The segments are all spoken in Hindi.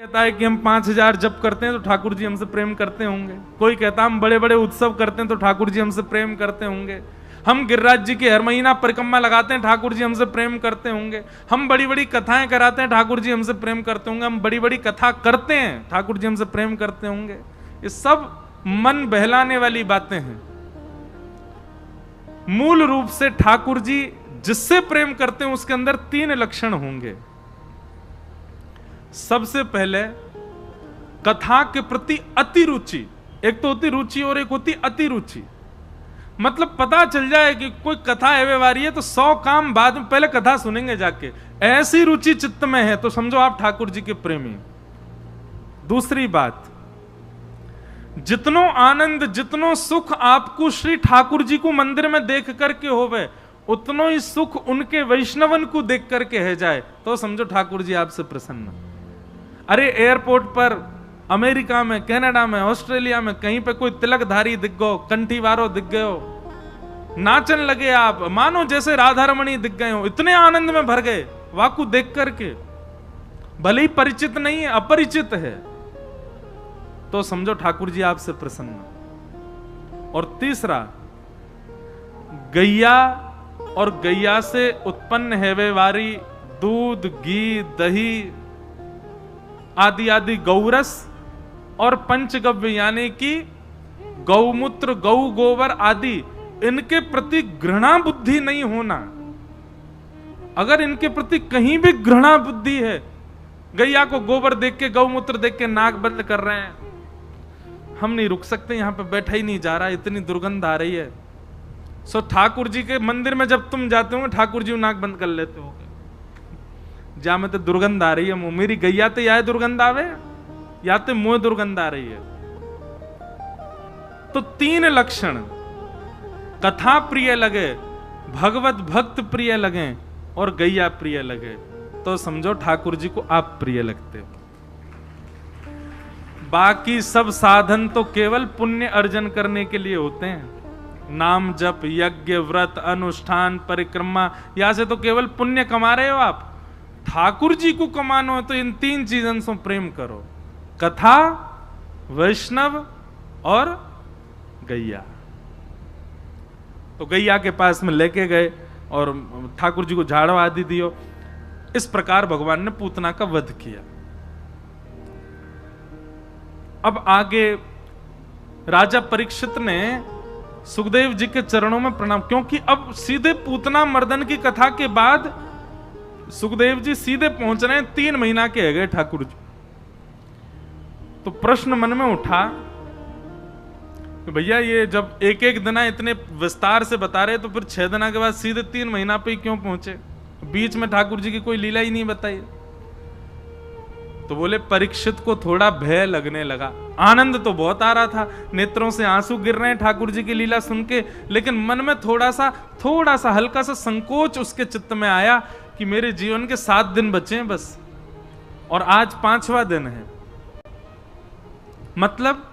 कहता है कि हम 5000 जप करते हैं तो ठाकुर जी हमसे प्रेम करते होंगे। कोई कहता हम बड़े बड़े उत्सव करते हैं तो ठाकुर जी हमसे प्रेम करते होंगे। हम गिरिराज जी की हर महीना परिक्रमा लगाते हैं, ठाकुर जी हमसे प्रेम करते होंगे। हम बड़ी बड़ी कथाएं कराते हैं, ठाकुर जी हमसे प्रेम करते होंगे। हम बड़ी बड़ी कथा करते हैं, ठाकुर जी हमसे प्रेम करते होंगे। ये सब मन बहलाने वाली बातें हैं। मूल रूप से ठाकुर जी जिससे प्रेम करते हैं उसके अंदर 3 लक्षण होंगे। सबसे पहले कथा के प्रति अति रुचि। एक तो होती रुचि और एक होती अति रुचि। मतलब पता चल जाए कि कोई कथा एवे वारी है तो 100 काम बाद में, पहले कथा सुनेंगे जाके। ऐसी रुचि चित्त में है तो समझो आप ठाकुर जी के प्रेमी। दूसरी बात, जितनो आनंद जितनो सुख आपको श्री ठाकुर जी को मंदिर में देख करके होवे, उतनो ही सुख उनके वैष्णवन को देख करके है जाए तो समझो ठाकुर जी आपसे प्रसन्न। अरे एयरपोर्ट पर अमेरिका में, कनाडा में, ऑस्ट्रेलिया में कहीं पे कोई तिलकधारी दिख गयो, कंठीवारो दिख गयो, नाचन लगे आप, मानो जैसे राधा रमणी दिख गए हो, इतने आनंद में भर गए वाकू देख करके। भले ही परिचित नहीं है, अपरिचित है, तो समझो ठाकुर जी आपसे प्रसन्न। और तीसरा, गैया और गैया से उत्पन्न हेवे वारी दूध, घी, दही आदि आदि गौरस और पंचगव्य यानी कि गौमूत्र, गौ गोबर आदि, इनके प्रति घृणा बुद्धि नहीं होना। अगर इनके प्रति कहीं भी घृणा बुद्धि है, गैया को गोबर देख के, गौमूत्र देख के नाक बंद कर रहे हैं, हम नहीं रुक सकते, यहां पे बैठा ही नहीं जा रहा, इतनी दुर्गंध आ रही है। सो ठाकुर जी के मंदिर में जब तुम जाते हो ठाकुर जी नाक बंद कर लेते हो, जा में तो दुर्गंध आ रही है, मुंह मेरी गैया तो या दुर्गंध आवे या तो मुंह दुर्गंध आ रही है। तो 3 लक्षण, कथा प्रिय लगे, भगवत भक्त प्रिय लगे और गैया प्रिय लगे, तो समझो ठाकुर जी को आप प्रिय लगते हो। बाकी सब साधन तो केवल पुण्य अर्जन करने के लिए होते हैं। नाम जप, यज्ञ, व्रत, अनुष्ठान, परिक्रमा, यहां से तो केवल पुण्य कमा रहे हो आप। ठाकुर जी को कमानो है तो इन 3 चीजों से प्रेम करो, कथा, वैष्णव और गैया। तो गैया के पास में लेके गए और ठाकुर जी को झाड़ो आदि दियो। इस प्रकार भगवान ने पूतना का वध किया। अब आगे राजा परीक्षित ने सुखदेव जी के चरणों में प्रणाम, क्योंकि अब सीधे पूतना मर्दन की कथा के बाद सुखदेव जी सीधे पहुंच रहे हैं, 3 महीना के है गए ठाकुर जी। तो प्रश्न मन में उठा कि भैया ये जब एक एक दिना इतने विस्तार से बता रहे तो फिर 6 दिना के बाद सीधे 3 महीना पे ही क्यों पहुंचे? बीच में ठाकुर जी की कोई लीला ही नहीं बताई। तो बोले परीक्षित को थोड़ा भय लगने लगा। आनंद तो बहुत आ रहा था, नेत्रों से आंसू गिर रहे हैं ठाकुर जी की लीला सुन के, लेकिन मन में थोड़ा सा हल्का सा संकोच उसके चित्त में आया कि मेरे जीवन के 7 दिन बचे हैं बस, और आज 5वां दिन है। मतलब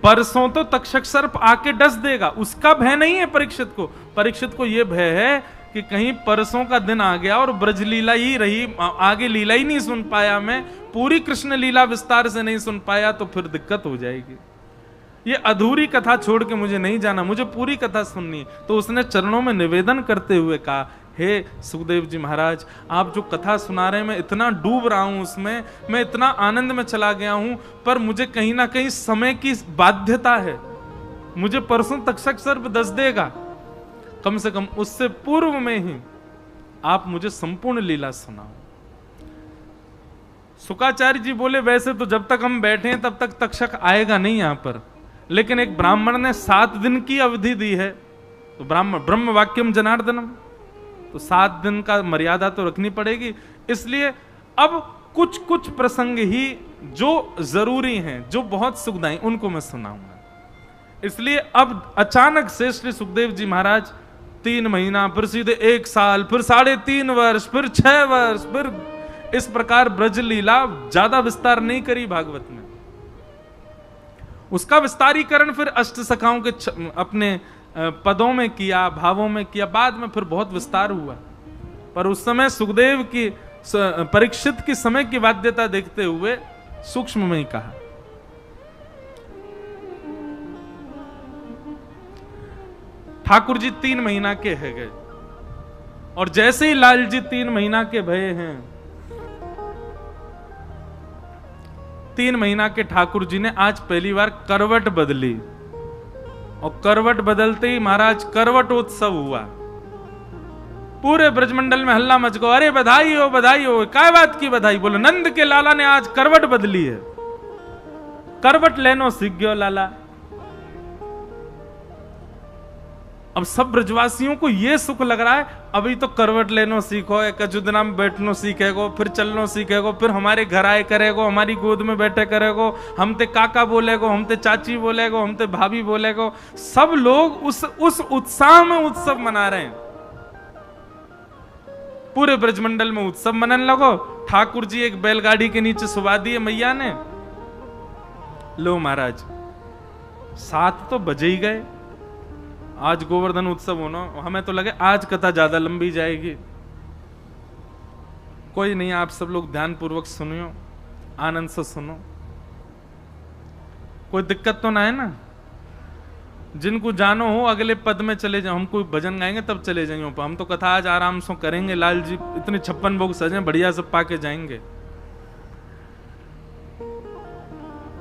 परसों तो तक्षक सर्प आके डस देगा, उसका भय नहीं है परीक्षित को। परीक्षित को यह भय है कि कहीं परसों का दिन आ गया और ब्रज लीला ही रही, आगे लीला ही नहीं सुन पाया, मैं पूरी कृष्ण लीला विस्तार से नहीं सुन पाया, तो फिर दिक्कत हो जाएगी। ये अधूरी कथा छोड़ के मुझे नहीं जाना, मुझे पूरी कथा सुननी है। तो उसने चरणों में निवेदन करते हुए कहा, हे सुखदेव जी महाराज, आप जो कथा सुना रहे हैं मैं इतना डूब रहा हूं उसमें, मैं इतना आनंद में चला गया हूं, पर मुझे कहीं ना कहीं समय की बाध्यता है। मुझे परसों तक्षक सर्प दस देगा, कम से कम उससे पूर्व में ही आप मुझे संपूर्ण लीला सुनाओ। शुकाचार्य जी बोले वैसे तो जब तक हम बैठे हैं तब तक तक्षक आएगा नहीं यहां पर, लेकिन एक ब्राह्मण ने 7 दिन की अवधि दी है, तो ब्रह्म वाक्यम जनार्दनम, तो 7 दिन का मर्यादा तो रखनी पड़ेगी। इसलिए अब कुछ कुछ प्रसंग ही जो जरूरी हैं, जो बहुत सुखदायी, उनको मैं सुनाऊंगा। इसलिए अब अचानक से श्री सुखदेव जी महाराज 3 महीना, फिर सीधे 1 साल, फिर 3.5 वर्ष, फिर 6 वर्ष, फिर इस प्रकार ब्रज लीला ज्यादा विस्तार नहीं करी भागवत में। उसका विस्तारीकरण फिर अष्ट सखाओं के अपने पदों में किया, भावों में किया, बाद में फिर बहुत विस्तार हुआ। पर उस समय सुखदेव की परीक्षित की समय की बाध्यता देखते हुए सूक्ष्म में ही कहा। ठाकुर जी 3 महीना के है गए, और जैसे ही लाल जी 3 महीना के भये हैं, 3 महीना के ठाकुर जी ने आज पहली बार करवट बदली, और करवट बदलते ही महाराज करवट उत्सव हुआ। पूरे ब्रजमंडल में हल्ला मच गया, अरे बधाई हो बधाई हो। क्या बात की बधाई? बोलो नंद के लाला ने आज करवट बदली है, करवट लेनो सीख गयो लाला। अब सब ब्रजवासियों को यह सुख लग रहा है, अभी तो करवट लेनो सीखो, एक अजुदना में बैठनो सीखेगो, फिर चलनो सीखेगो, फिर हमारे घर आए करेगो, हमारी गोद में बैठे करेगो, हम ते काका बोलेगो, हम ते चाची बोलेगो, हम ते भाभी बोलेगो। सब लोग उस उत्साह में उत्सव मना रहे हैं। पूरे ब्रजमंडल में उत्सव मनन लगो। ठाकुर जी एक बैलगाड़ी के नीचे सुबा दिए मैया ने। लो महाराज 7 तो बजे ही गए, आज गोवर्धन उत्सव होना, हमें तो लगे आज कथा ज्यादा लंबी जाएगी। कोई नहीं, आप सब लोग ध्यान पूर्वक सुनियो, आनंद से सुनो, कोई दिक्कत तो ना है ना। जिनको जानो हो अगले पद में चले जाओ, हम कोई भजन गाएंगे तब चले जाएंगे, हम तो कथा आज आराम से करेंगे। लाल जी इतने 56 भोग सजे बढ़िया सब पाके जाएंगे।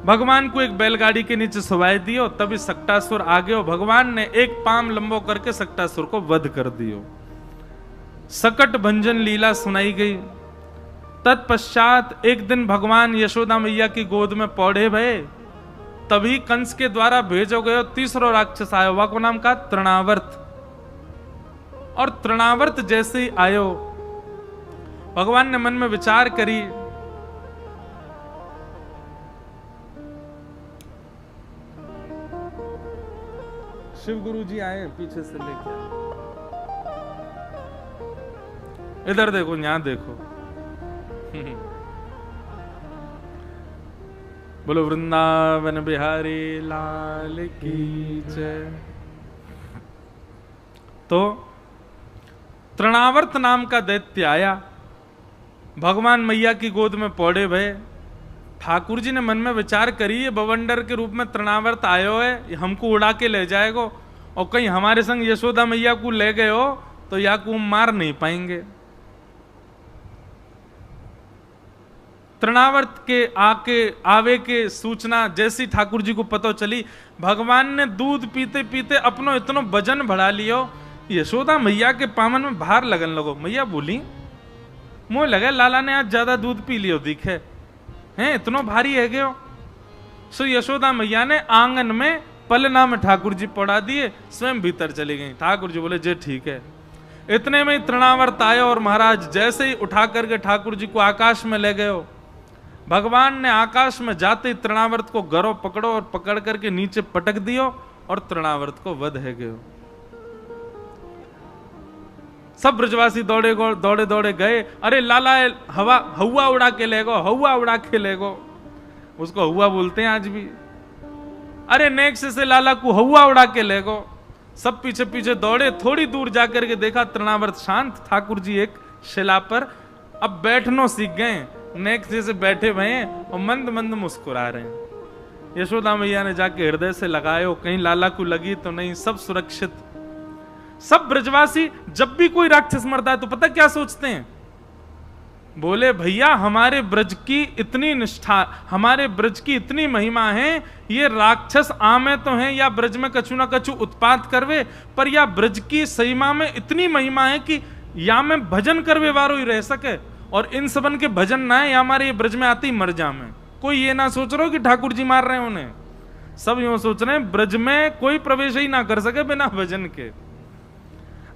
भगवान को एक बैलगाड़ी के नीचे सुवाई दियो, तभी सक्टासुर आ गयो। भगवान ने एक पाम लंबो करके सक्टासुर को वध कर दियो। सकट भंजन लीला सुनाई गई। तत्पश्चात एक दिन भगवान यशोदा मैया की गोद में पौड़े भये, तभी कंस के द्वारा भेजो गयो तीसरो राक्षस आयो, वा को नाम का तृणावर्त। और तृणावर्त जैसे ही आयो, भगवान ने मन में विचार करी, शिव गुरु जी आए पीछे से लेके, इधर देखो, यहां देखो। बोलो वृंदावन बिहारी लाल की जय। तो तृणावर्त नाम का दैत्य आया, भगवान मैया की गोद में पौड़े भये। ठाकुर जी ने मन में विचार करी, ये बवंडर के रूप में तृणावर्त आयो है, हमको उड़ा के ले जाएगो, और कहीं हमारे संग यशोदा मैया को ले गए हो तो या को मार नहीं पाएंगे। तृणावर्त के आवे के सूचना जैसी ठाकुर जी को पता चली, भगवान ने दूध पीते पीते अपनो इतनो वजन बढ़ा लियो, यशोदा मैया के पामन में भार लगन लगो। मैया बोली, मुझे लगा लाला ने आज ज्यादा दूध पी लियो दिखे हैं, इतनो भारी है गयो। सो यशोदा मैया ने आंगन में पलना में ठाकुर जी पड़ा दिए, स्वयं भीतर चली गई। ठाकुर जी बोले जे ठीक है। इतने में तृणावर्त आए और महाराज जैसे ही उठा करके ठाकुर जी को आकाश में ले गए। भगवान ने आकाश में जाते तृणावर्त को गरो पकड़ो और पकड़ करके नीचे पटक दियो, और तृणावर्त को वध है गयो। सब ब्रजवासी दौड़े दौड़े गए, अरे लाला हवा उड़ा के ले गो, हवा उड़ा के ले गो। उसको हवा बोलते हैं आज भी। अरे नेक्स्ट से लाला को हवा उड़ा के ले गो। सब पीछे पीछे दौड़े, थोड़ी दूर जाकर के देखा तृणावर्त शांत, ठाकुर जी एक शिला पर अब बैठनो सीख गए, नेक्स्ट से बैठे हुए हैं और मंद मंद मुस्कुरा रहे हैं। यशोदा मैया ने जाके हृदय से लगायो, कहीं लाला को लगी तो नहीं, सब सुरक्षित। सब ब्रजवासी जब भी कोई राक्षस मरता है तो पता क्या सोचते हैं? बोले भैया हमारे ब्रज की इतनी निष्ठा, हमारे ब्रज की इतनी महिमा है, ये राक्षस आमे तो हैं या ब्रज में कछु ना कछु उत्पात करवे, पर या ब्रज की सीमा में इतनी महिमा है कि या में भजन करवे वारो ही रह सके, और इन सबन के भजन ना है या हमारे ये ब्रज में आते ही मर जामे। कोई ये ना सोच रहा हो कि ठाकुर जी मार रहे हैं उन्हें, सब यूं सोच रहे हैं ब्रज में कोई प्रवेश ही ना कर सके बिना भजन के।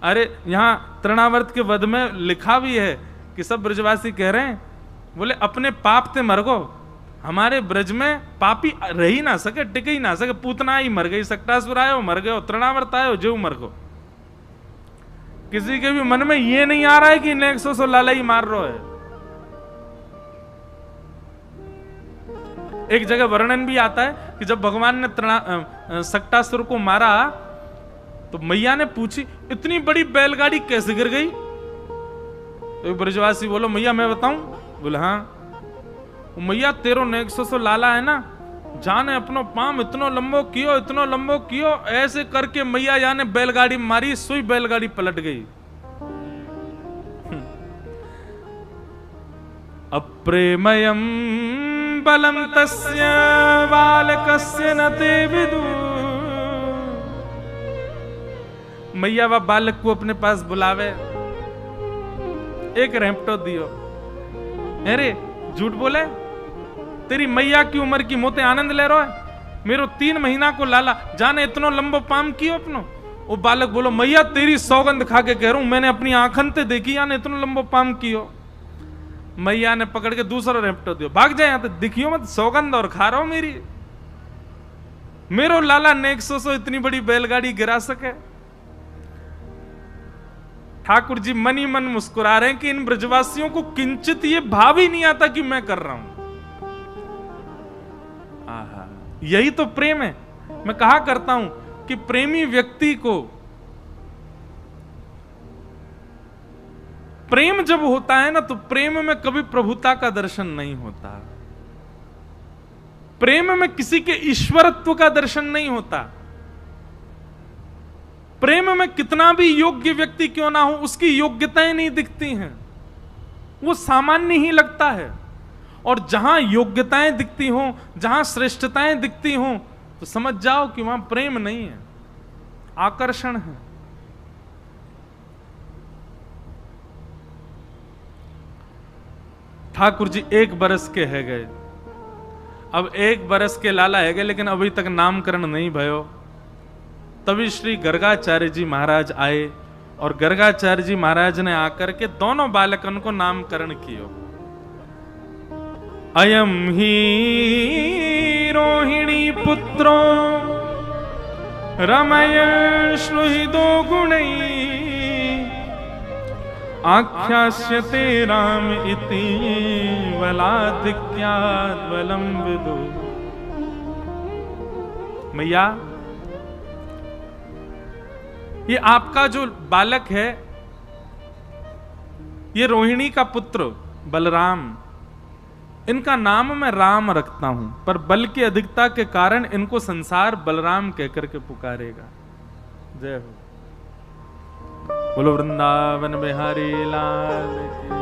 अरे यहां तृणावर्त के वध में लिखा भी है कि सब ब्रजवासी कह रहे हैं, बोले अपने पाप ते मर गो, हमारे ब्रज में पापी रह ही ना सके, टिक ही ना सके, पूतना ही मर गई, सक्टासुर आयो मर गयो, तृणावर्त आयो जो मर गो। किसी के भी मन में ये नहीं आ रहा है कि नेक्सो सो लाला ही मार रहा है। एक जगह वर्णन भी आता है कि जब भगवान ने सक्टासुर को मारा तो मैया ने पूछी, इतनी बड़ी बैलगाड़ी कैसे गिर गई? तो एक ब्रजवासी बोलो मैया मैं बताऊं? बोले हाँ। मैया तेरो नेक्सो सो लाला है ना, जाने अपनो पाम इतनो लंबो कियो, ऐसे करके मैया जाने बैलगाड़ी मारी, सुई बैलगाड़ी पलट गई। अप्रेमयम बलम तस्य बालकस्य न ते विदु। मैया व बालक को अपने पास बुलावे, एक रेपटो दियो। अरे झूठ बोले, तेरी मैया की उम्र की मोते आनंद ले रहा है, मेरो 3 महीना को लाला जाने इतनो लंबो पाम कियो अपनो। वो बालक बोलो मैया तेरी सौगंध खा के कह रहा हूं, मैंने अपनी आंखन ते देखी याने इतनो लंबो पाम कियो। मैया ने पकड़ के दूसरा रेपटो दियो, भाग जाए यहां, दिखियो मत, सौगंध और खा रहा हूं मेरी। मेरो लाला नेक्सो सो इतनी बड़ी बैलगाड़ी गिरा सके। ठाकुर जी मन ही मन मुस्कुरा रहे हैं कि इन ब्रजवासियों को किंचित ये भाव ही नहीं आता कि मैं कर रहा हूं। आहा, यही तो प्रेम है। मैं कहा करता हूं कि प्रेमी व्यक्ति को प्रेम जब होता है ना, तो प्रेम में कभी प्रभुता का दर्शन नहीं होता, प्रेम में किसी के ईश्वरत्व का दर्शन नहीं होता। प्रेम में कितना भी योग्य व्यक्ति क्यों ना हो, उसकी योग्यताएं नहीं दिखती हैं, वो सामान्य ही लगता है। और जहां योग्यताएं दिखती हों, जहां श्रेष्ठताएं दिखती हों, तो समझ जाओ कि वहां प्रेम नहीं है, आकर्षण है। ठाकुर जी 1 बरस के है गए, अब 1 बरस के लाला है गए, लेकिन अभी तक नामकरण नहीं भयो। तभी श्री गर्गाचार्य जी महाराज आए और गर्गाचार्य जी महाराज ने आकर के दोनों बालकन को नामकरण कियो। अयम ही रोहिणी पुत्रो रमय श्रुहिदो गुणै आख्यास्यते राम इति बलाधिक्यात् बलं विदु। मैया ये आपका जो बालक है, ये रोहिणी का पुत्र बलराम, इनका नाम मैं राम रखता हूं, पर बल की अधिकता के कारण इनको संसार बलराम कहकर के पुकारेगा। जय हो। बोलो वृंदावन बिहारी लाल की।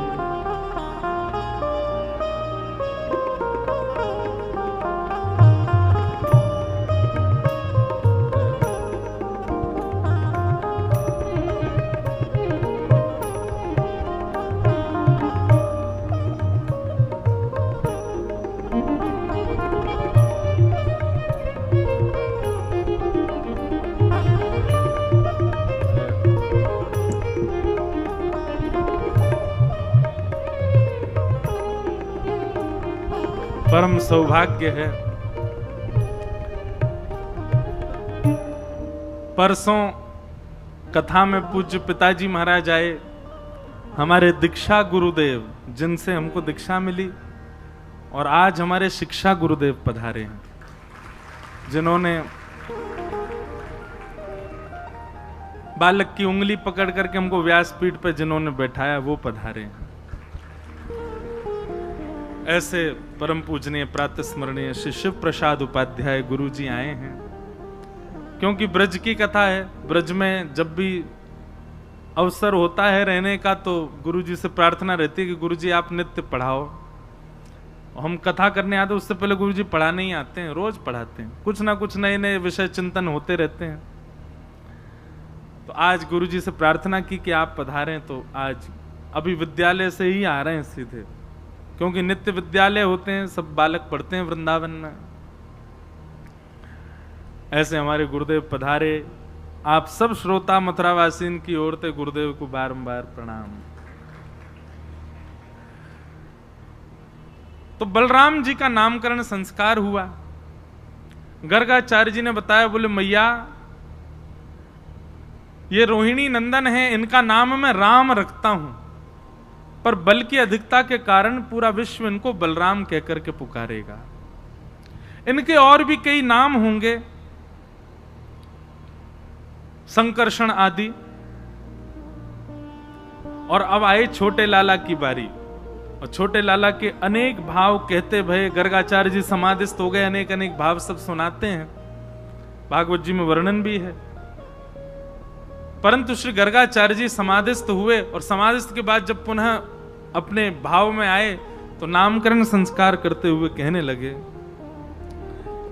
परम सौभाग्य है। परसों कथा में पूज्य पिताजी महाराज आए, हमारे दीक्षा गुरुदेव, जिनसे हमको दीक्षा मिली, और आज हमारे शिक्षा गुरुदेव पधारे हैं, जिन्होंने बालक की उंगली पकड़ करके हमको व्यासपीठ पर जिन्होंने बैठाया, वो पधारे हैं। ऐसे परम पूजनीय प्रातः स्मरणीय श्री शिव प्रसाद उपाध्याय गुरु जी आए हैं, क्योंकि ब्रज की कथा है। ब्रज में जब भी अवसर होता है रहने का, तो गुरु जी से प्रार्थना रहती है कि गुरु जी आप नित्य पढ़ाओ। हम कथा करने आते, उससे पहले गुरु जी पढ़ाने ही आते हैं, रोज पढ़ाते हैं, कुछ ना कुछ नए नए विषय चिंतन होते रहते हैं। तो आज गुरु जी से प्रार्थना की कि आप पधारें, तो आज अभी विद्यालय से ही आ रहे हैं सीधे, क्योंकि नित्य विद्यालय होते हैं, सब बालक पढ़ते हैं वृंदावन में। ऐसे हमारे गुरुदेव पधारे। आप सब श्रोता मथुरावासीन की ओर से गुरुदेव को बारंबार प्रणाम। तो बलराम जी का नामकरण संस्कार हुआ। गर्गाचार्य जी ने बताया, बोले मैया ये रोहिणी नंदन है, इनका नाम मैं राम रखता हूं, पर बल की अधिकता के कारण पूरा विश्व इनको बलराम कहकर के पुकारेगा। इनके और भी कई नाम होंगे, संकर्षण आदि, और अब आए छोटे लाला की बारी, और छोटे लाला के अनेक भाव कहते भय गर्गाचार्य जी समाधिस्थ हो गए, अनेक अनेक भाव सब सुनाते हैं, भागवत जी में वर्णन भी है। परंतु श्री गर्गाचार्य जी समाधिस्थ हुए, और समाधिस्थ के बाद जब पुनः अपने भाव में आए तो नामकरण संस्कार करते हुए कहने लगे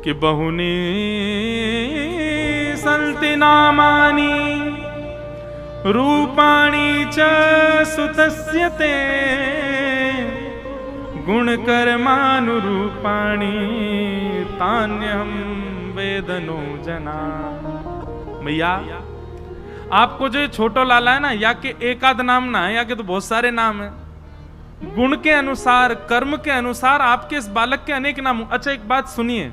कि बहुनी संति नामानि रूपाणि च सुतस्य ते गुणकर्मानुरूपाणि तान्यहं वेदनो जना। भैया आपको जो छोटो लाला है ना, या के एकाध नाम ना है, या के तो बहुत सारे नाम है। गुण के अनुसार, कर्म के अनुसार आपके इस बालक के अनेक नाम। अच्छा एक बात सुनिए,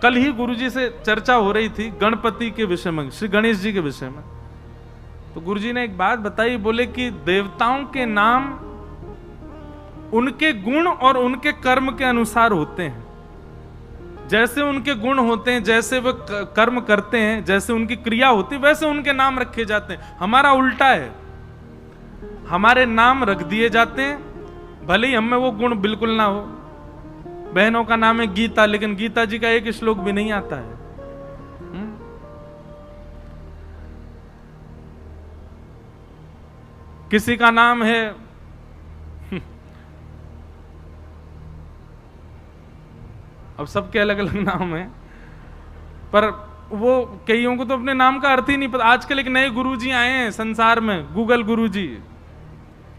कल ही गुरुजी से चर्चा हो रही थी गणपति के विषय में, श्री गणेश जी के विषय में। तो गुरुजी ने एक बात बताई, बोले कि देवताओं के नाम उनके गुण और उनके कर्म के अनुसार होते हैं। जैसे उनके गुण होते हैं, जैसे वे कर्म करते हैं, जैसे उनकी क्रिया होती है, वैसे उनके नाम रखे जाते हैं। हमारा उल्टा है, हमारे नाम रख दिए जाते हैं भले ही हमें वो गुण बिल्कुल ना हो। बहनों का नाम है गीता, लेकिन गीता जी का एक श्लोक भी नहीं आता है। किसी का नाम है अब सबके अलग अलग नाम है, पर वो कईयों को तो अपने नाम का अर्थ ही नहीं पता। आजकल एक नए गुरुजी आए हैं संसार में, गूगल गुरुजी,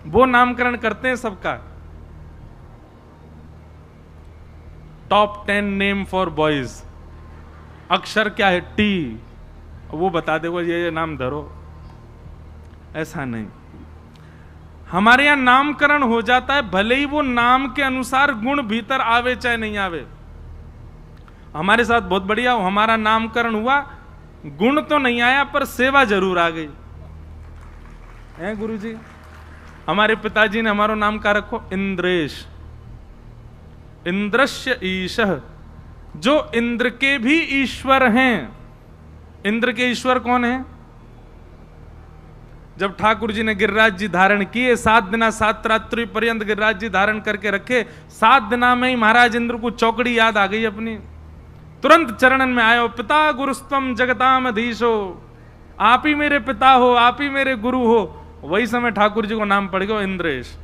वो नामकरण करते हैं सबका। टॉप 10 नेम फॉर बॉयज, अक्षर क्या है टी, वो बता देगा ये नाम धरो। ऐसा नहीं, हमारे यहां नामकरण हो जाता है, भले ही वो नाम के अनुसार गुण भीतर आवे चाहे नहीं आवे। हमारे साथ बहुत बढ़िया, हमारा नामकरण हुआ, गुण तो नहीं आया पर सेवा जरूर आ गई है। गुरुजी हमारे पिताजी ने हमारा नाम का रखो इंद्रेश, इंद्रश्य ईशः, जो इंद्र के भी ईश्वर हैं। इंद्र के ईश्वर कौन है? जब ठाकुर जी ने गिरिराज जी धारण किए, 7 दिना 7 रात्रि पर्यंत गिरिराज जी धारण करके रखे, 7 दिना में ही महाराज इंद्र को चौकड़ी याद आ गई अपनी, तुरंत चरणन में आयो, पिता गुरुस्तम जगताम अधीशो, आप ही मेरे पिता हो, आप ही मेरे गुरु हो। वही समय ठाकुर जी को नाम पड़ गया इंद्रेश।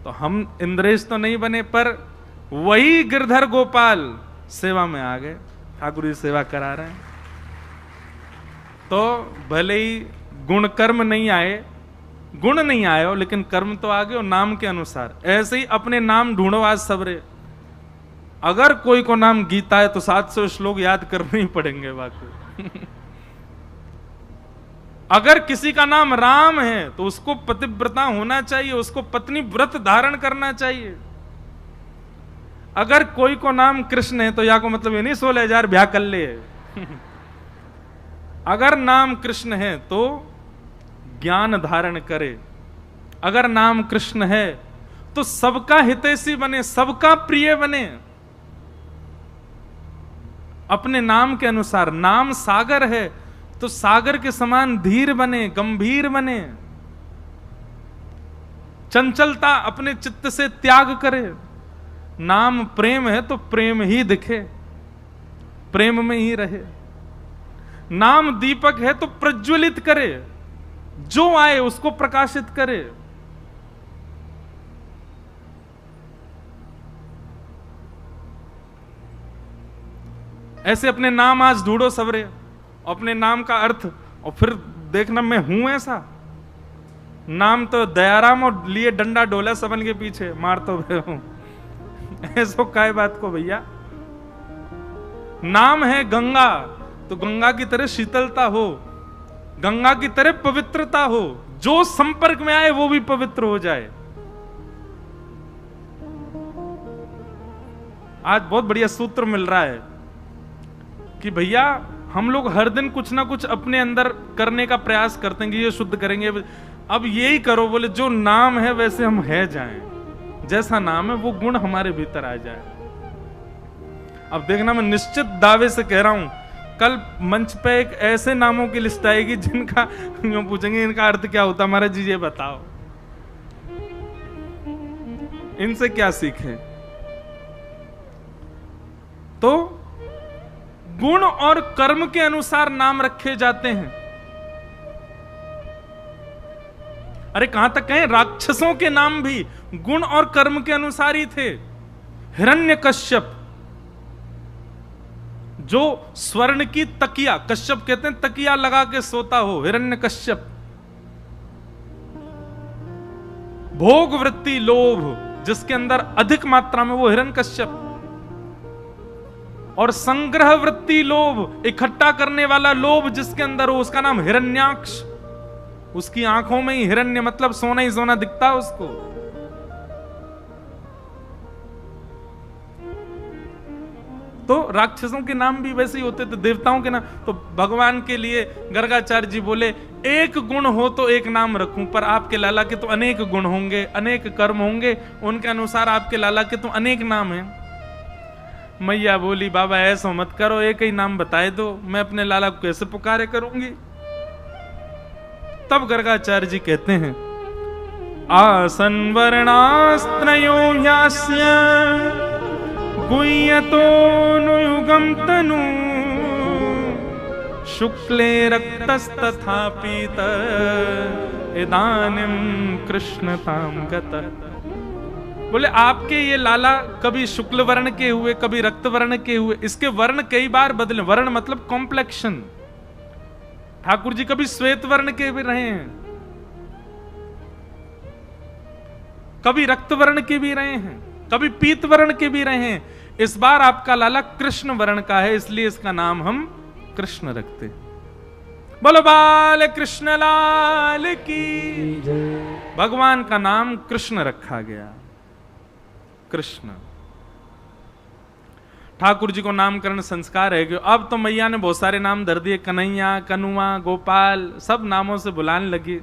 तो हम इंद्रेश तो नहीं बने, पर वही गिरधर गोपाल सेवा में आ गए, ठाकुर जी सेवा करा रहे हैं। तो भले ही गुण कर्म नहीं आए, गुण नहीं आए हो, लेकिन कर्म तो आ गए और नाम के अनुसार। ऐसे ही अपने नाम ढूंढो आज सबरे। अगर कोई को नाम गीता है तो 700 श्लोक याद करने ही पड़ेंगे वाकई। अगर किसी का नाम राम है तो उसको पतिव्रता होना चाहिए, उसको पत्नी व्रत धारण करना चाहिए। अगर कोई को नाम कृष्ण है तो या को मतलब ये नहीं 16,000 ब्याह कर ले। अगर नाम कृष्ण है तो ज्ञान धारण करे। अगर नाम कृष्ण है तो सबका हितैषी बने, सबका प्रिय बने। अपने नाम के अनुसार, नाम सागर है तो सागर के समान धीर बने, गंभीर बने, चंचलता अपने चित्त से त्याग करे। नाम प्रेम है तो प्रेम ही दिखे, प्रेम में ही रहे। नाम दीपक है तो प्रज्वलित करे, जो आए उसको प्रकाशित करे। ऐसे अपने नाम आज ढूंढो सबरे, अपने नाम का अर्थ, और फिर देखना मैं हूं ऐसा। नाम तो दयाराम और लिए डंडा डोला सबन के पीछे मार तो हूं। ऐसो काय बात को भैया। नाम है गंगा तो गंगा की तरह शीतलता हो, गंगा की तरह पवित्रता हो, जो संपर्क में आए वो भी पवित्र हो जाए। आज बहुत बढ़िया सूत्र मिल रहा है कि भैया हम लोग हर दिन कुछ ना कुछ अपने अंदर करने का प्रयास करते हैं कि ये शुद्ध करेंगे। अब यही करो, बोले जो नाम है वैसे हम है जाएं, जैसा नाम है वो गुण हमारे भीतर आ जाए। अब देखना, मैं निश्चित दावे से कह रहा हूं, कल मंच पे एक ऐसे नामों की लिस्ट आएगी जिनका पूछेंगे इनका अर्थ क्या होता, महाराज जी ये बताओ। इनसे क्या सीखें? तो गुण और कर्म के अनुसार नाम रखे जाते हैं। अरे कहां तक कहें, राक्षसों के नाम भी गुण और कर्म के अनुसार ही थे। हिरण्यकश्यप, जो स्वर्ण की तकिया, कश्यप कहते हैं तकिया लगा के सोता हो, हिरण्यकश्यप। भोग वृत्ति लोभ जिसके अंदर अधिक मात्रा में, वो हिरण्यकश्यप। और संग्रह वृत्ति लोभ, इकट्ठा करने वाला लोभ जिसके अंदर हो, उसका नाम हिरण्याक्ष। उसकी आंखों में ही हिरण्य मतलब सोना ही सोना दिखता है उसको। तो राक्षसों के नाम भी वैसे ही होते थे, देवताओं के नाम। तो भगवान के लिए गर्गाचार्य जी बोले, एक गुण हो तो एक नाम रखूं, पर आपके लाला के तो अनेक गुण होंगे, अनेक कर्म होंगे, उनके अनुसार आपके लाला के तो अनेक नाम हैं। मैया बोली, बाबा ऐसा मत करो, एक ही नाम बताए दो, मैं अपने लाला को कैसे पुकारे करूंगी। तब गर्गाचार्य जी कहते हैं, आसन वर्णास्त्रयो ह्यास्य गुह्यतोऽनुयुगं तनु शुक्ले रक्तस्तथा पीत इदानीं कृष्णतां गतः। बोले आपके ये लाला कभी शुक्ल वर्ण के हुए, कभी रक्त वर्ण के हुए, इसके वर्ण कई बार बदले। वर्ण मतलब कॉम्प्लेक्शन। ठाकुर जी कभी श्वेत वर्ण के भी रहे हैं, कभी रक्त वर्ण के भी रहे हैं, कभी पीत वर्ण के भी रहे हैं। इस बार आपका लाला कृष्ण वर्ण का है, इसलिए इसका नाम हम कृष्ण रखते। बोलो बाल कृष्ण लाल की। भगवान का नाम कृष्ण रखा गया, कृष्ण। ठाकुर जी को नामकरण संस्कार है कि अब तो मैया ने बहुत सारे नाम धर दिए, कन्हैया, कनुआ, गोपाल, सब नामों से बुलाने लगी।